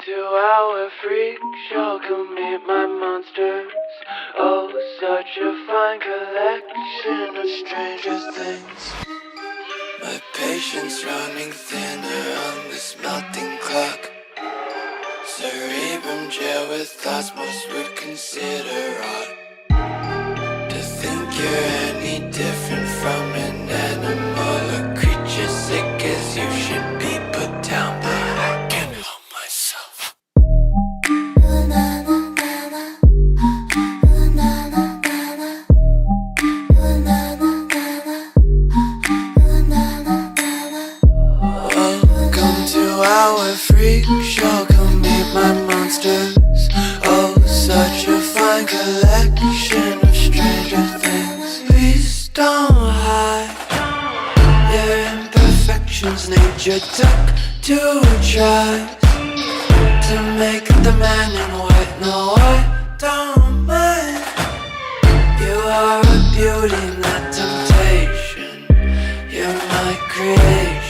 to our freak show, come meet my monsters. Oh, such a fine collection of stranger things. My patience running thinner on this melting clock. Cerebrum jail with thoughts most would consider odd. To think you're any different from an animal or creature sick as you should be put down, but I can't help myself. Welcome to our freak show, come meet my monsters. Oh, such a fine collection of stranger things. Please don't hide your imperfections. Nature took to try to make the man in white. No, I don't mind. You are a beauty, not temptation. You're my creation.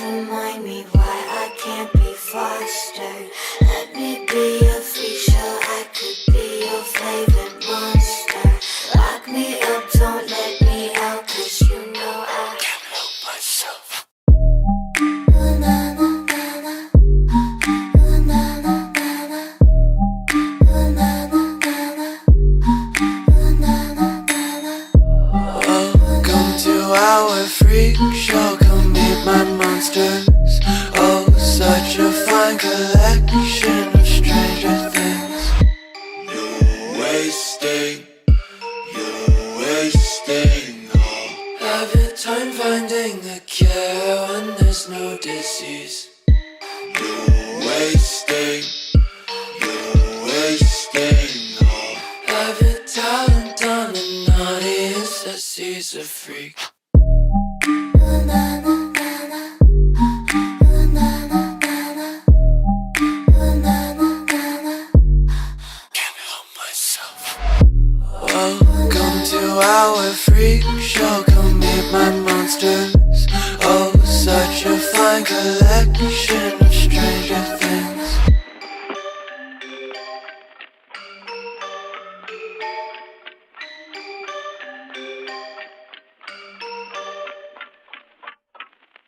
Remind me why I can't be fostered. Let me be a freak show, I could be your favorite monster. Lock me up, don't let me out, 'cause you know I can't help myself. Welcome to our freak show, come meet my monsters. Oh, such a fine collection of stranger things. You're wasting all of your time finding the cure when there's no disease. You're wasting all of your talent on an audience that sees a freak.